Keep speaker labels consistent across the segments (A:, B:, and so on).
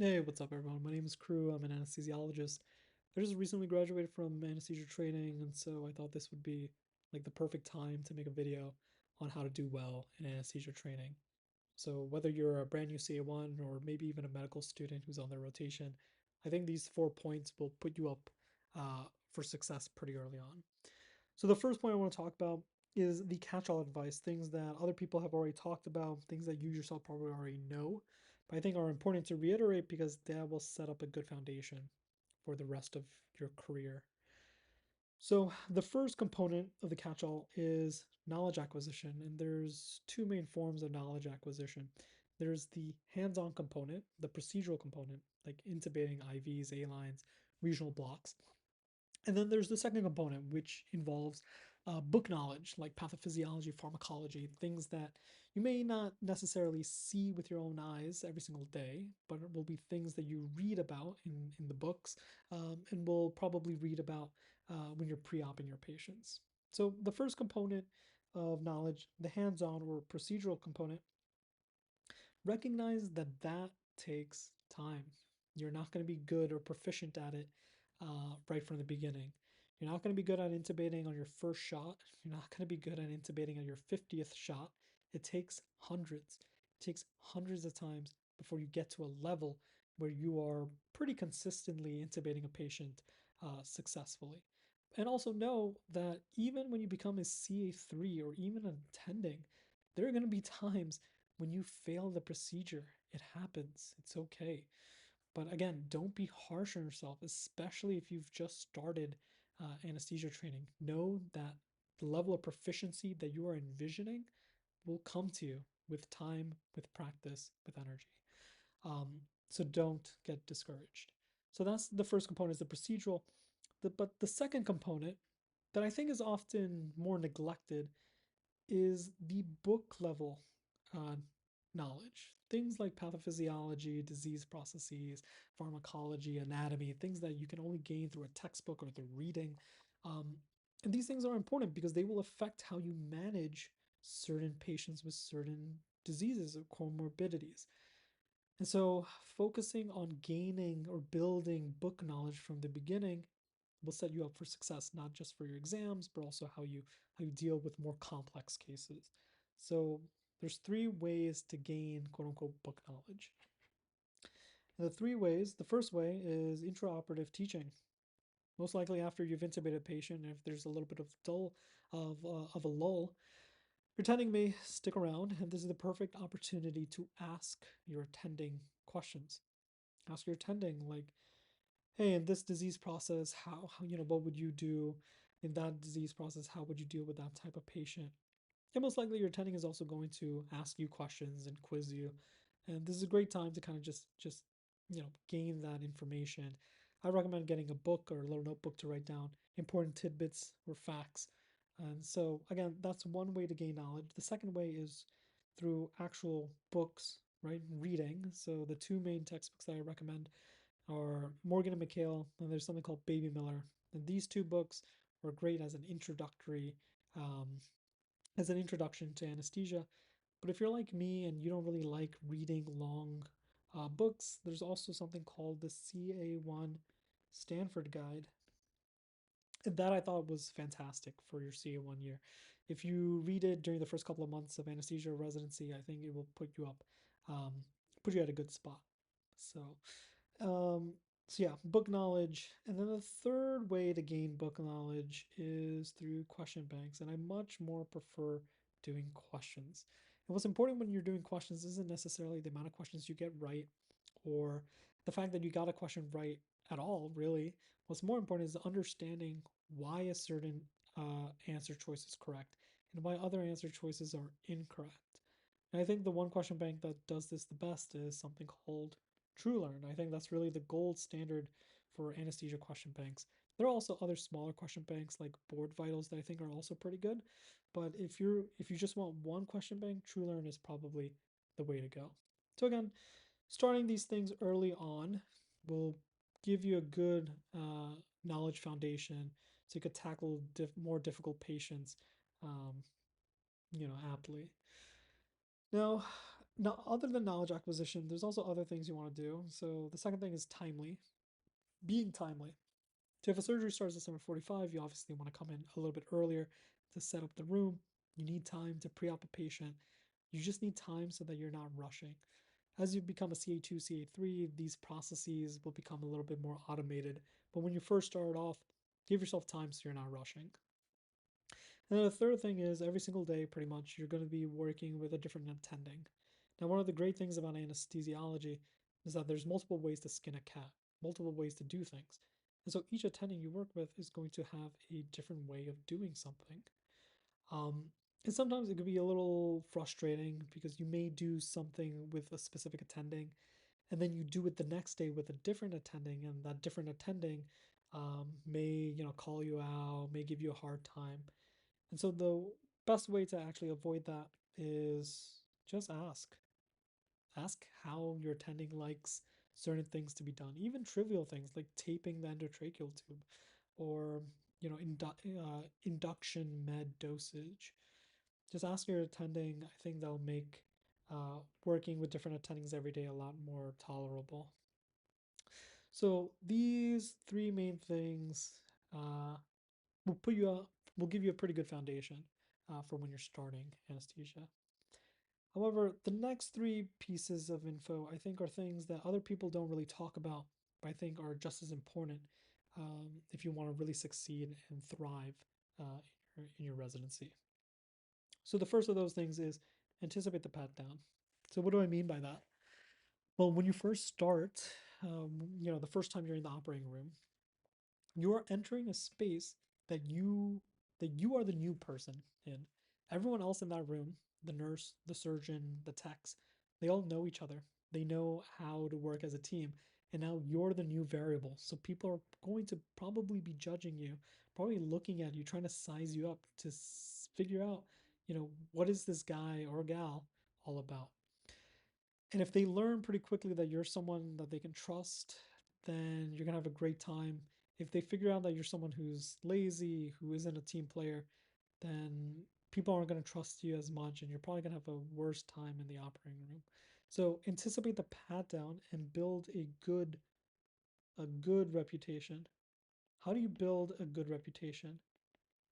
A: Hey, what's up, everyone? My name is Crew. I'm an anesthesiologist. I just recently graduated from anesthesia training, and so I thought this would be like the perfect time to make a video on how to do well in anesthesia training. So, whether you're a brand new CA1 or maybe even a medical student who's on their rotation, I think these 4 points will put you up for success pretty early on. So the first point I want to talk about is the catch-all advice, things that other people have already talked about, things that you yourself probably already know, but I think are important to reiterate because that will set up a good foundation for the rest of your career. So the first component of the catch-all is knowledge acquisition, and there's two main forms of knowledge acquisition. There's the hands-on component, the procedural component, like intubating IVs, A-lines, regional blocks. And then there's the second component, which involves book knowledge, like pathophysiology, pharmacology, things that you may not necessarily see with your own eyes every single day, but it will be things that you read about in the books and will probably read about when you're pre-oping your patients. So the first component of knowledge, the hands-on or procedural component, recognize that that takes time. You're not going to be good or proficient at it right from the beginning. You're not going to be good at intubating on your first shot. You're not going to be good at intubating on your 50th shot. It takes hundreds. It takes hundreds of times before you get to a level where you are pretty consistently intubating a patient successfully. And also know that even when you become a CA3 or even attending, there are going to be times when you fail the procedure. It happens. It's okay. But again, don't be harsh on yourself, especially if you've just started anesthesia training. Know that the level of proficiency that you are envisioning will come to you with time, with practice, with energy. So don't get discouraged. So that's the first component is the procedural. But the second component that I think is often more neglected is the book level uh, knowledge. Things like pathophysiology, disease processes, pharmacology, anatomy, things that you can only gain through a textbook or through reading. Um, and these things are important because they will affect how you manage certain patients with certain diseases or comorbidities. And so, focusing on gaining or building book knowledge from the beginning will set you up for success, not just for your exams, but also how you deal with more complex cases. So there's three ways to gain quote unquote book knowledge. And the three ways, the first way is intraoperative teaching. Most likely after you've intubated a patient, if there's a little bit of of a lull, your attending may stick around, and this is the perfect opportunity to ask your attending questions. Ask your attending, like, hey, in this disease process, what would you do in that disease process? How would you deal with that type of patient? And most likely your attending is also going to ask you questions and quiz you. And this is a great time to kind of just gain that information. I recommend getting a book or a little notebook to write down important tidbits or facts. And so again, that's one way to gain knowledge. The second way is through actual books, right? Reading. So the two main textbooks that I recommend or Morgan and McHale, and there's something called Baby Miller. And these two books were great um, as an introduction to anesthesia. But if you're like me and you don't really like reading long books, there's also something called the CA1 Stanford Guide. And that I thought was fantastic for your CA1 year. If you read it during the first couple of months of anesthesia residency, I think it will um, put you at a good spot. So um, so yeah, book knowledge. And then the third way to gain book knowledge is through question banks. And I much more prefer doing questions. And what's important when you're doing questions isn't necessarily the amount of questions you get right or the fact that you got a question right at all, really. What's more important is understanding why a certain answer choice is correct and why other answer choices are incorrect. And I think the one question bank that does this the best is something called TrueLearn. I think that's really the gold standard for anesthesia question banks. There are also other smaller question banks like Board Vitals that I think are also pretty good. But if you just want one question bank, TrueLearn is probably the way to go. So again, starting these things early on will give you a good knowledge foundation so you could tackle more difficult patients, um, aptly. Now, Now, other than knowledge acquisition, there's also other things you want to do. So the second thing is timely, being timely. So if a surgery starts at 7:45, you obviously want to come in a little bit earlier to set up the room. You need time to pre-op a patient. You just need time so that you're not rushing. As you become a CA2, CA3, these processes will become a little bit more automated. But when you first start off, give yourself time so you're not rushing. And then the third thing is every single day, pretty much, you're going to be working with a different attending. Now, one of the great things about anesthesiology is that there's multiple ways to skin a cat, multiple ways to do things. And so each attending you work with is going to have a different way of doing something. Um, and sometimes it could be a little frustrating because you may do something with a specific attending, and then you do it the next day with a different attending, and that different attending may call you out, may give you a hard time. And so the best way to actually avoid that is just ask. Ask how your attending likes certain things to be done, even trivial things like taping the endotracheal tube or induction med dosage. Just ask your attending. I think that'll make working with different attendings every day a lot more tolerable. So these three main things uh, will put you up, will give you a pretty good foundation for when you're starting anesthesia. However, the next three pieces of info I think are things that other people don't really talk about, but I think are just as important if you want to really succeed and thrive in your residency. So the first of those things is anticipate the pat down. So what do I mean by that? Well, when you first start, the first time you're in the operating room, you are entering a space that you are the new person in. Everyone else in that room, the nurse, the surgeon, the techs, they all know each other. They know how to work as a team. And now you're the new variable. So people are going to probably be judging you, probably looking at you, trying to size you up to figure out, what is this guy or gal all about? And if they learn pretty quickly that you're someone that they can trust, then you're going to have a great time. If they figure out that you're someone who's lazy, who isn't a team player, then people aren't going to trust you as much and you're probably going to have a worse time in the operating room. So anticipate the pat down and build a good reputation. How do you build a good reputation?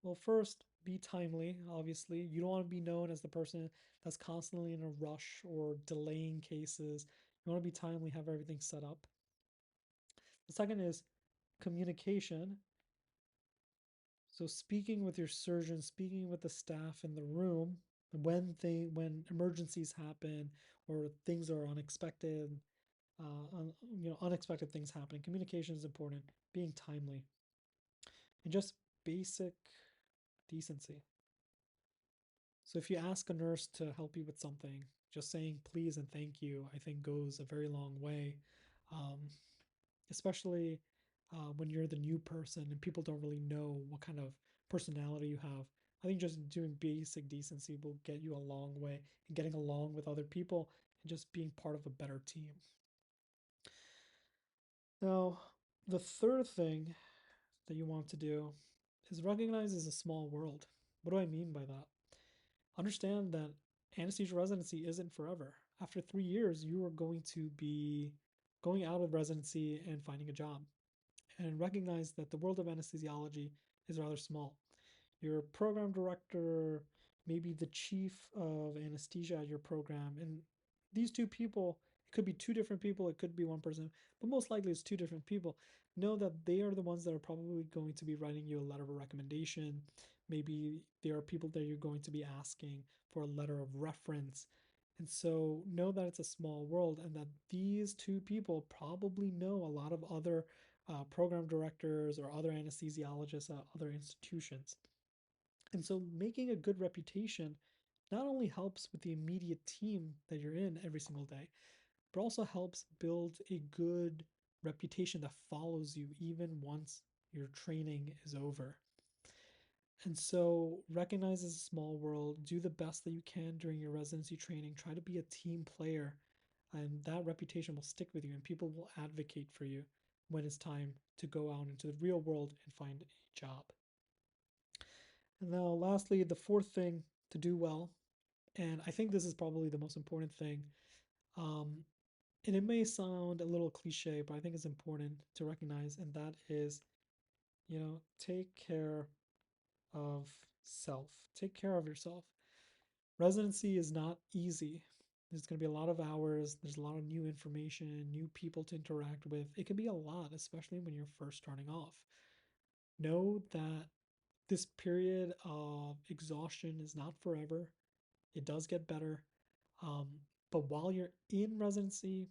A: Well, first, be timely, obviously. You don't want to be known as the person that's constantly in a rush or delaying cases. You want to be timely, have everything set up. The second is communication. So speaking with your surgeon, speaking with the staff in the room when emergencies happen or things are unexpected, unexpected things happen. Communication is important. Being timely and just basic decency. So if you ask a nurse to help you with something, just saying please and thank you, I think goes a very long way, um, especially when you're the new person and people don't really know what kind of personality you have. I think just doing basic decency will get you a long way and getting along with other people and just being part of a better team. Now, the third thing that you want to do is recognize it's a small world. What do I mean by that? Understand that anesthesia residency isn't forever. After 3 years, you are going to be going out of residency and finding a job. And recognize that the world of anesthesiology is rather small. Your program director, maybe the chief of anesthesia at your program, and these two people, it could be two different people, it could be one person, but most likely it's two different people. Know that they are the ones that are probably going to be writing you a letter of recommendation. Maybe they are people that you're going to be asking for a letter of reference. And so know that it's a small world and that these two people probably know a lot of other program directors or other anesthesiologists at other institutions. And so making a good reputation not only helps with the immediate team that you're in every single day, but also helps build a good reputation that follows you even once your training is over. And so recognize it's a small world, do the best that you can during your residency training, try to be a team player, and that reputation will stick with you and people will advocate for you when it's time to go out into the real world and find a job. And now lastly, the fourth thing to do well And I think this is probably the most important thing. Um, and it may sound a little cliche, but I think it's important to recognize, and that is, take care of self. Take care of yourself. Residency is not easy. There's going to be a lot of hours, there's a lot of new information, new people to interact with. It can be a lot, especially when you're first starting off. Know that this period of exhaustion is not forever. It does get better. Um, but while you're in residency,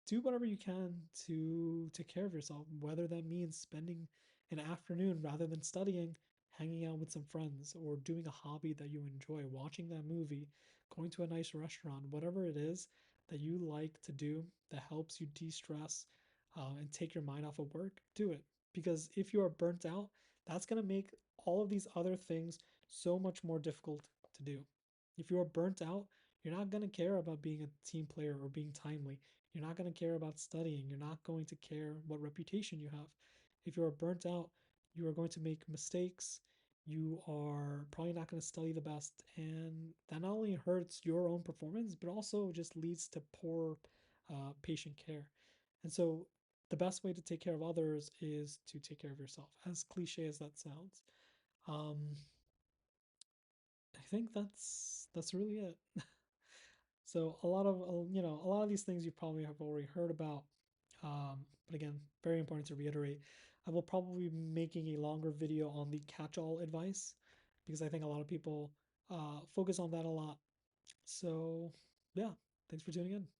A: do whatever you can to take care of yourself, whether that means spending an afternoon rather than studying, hanging out with some friends, or doing a hobby that you enjoy, watching that movie, going to a nice restaurant, whatever it is that you like to do that helps you de stress and take your mind off of work, do it. Because if you are burnt out, that's going to make all of these other things so much more difficult to do. If you are burnt out, you're not going to care about being a team player or being timely. You're not going to care about studying. You're not going to care what reputation you have. If you are burnt out, you are going to make mistakes. You are probably not going to study the best. And that not only hurts your own performance, but also just leads to poor patient care. And so, the best way to take care of others is to take care of yourself, as cliche as that sounds. Um, I think that's really it. So a lot of these things you probably have already heard about. But again, very important to reiterate. I will probably be making a longer video on the catch-all advice because I think a lot of people focus on that a lot. So yeah, thanks for tuning in.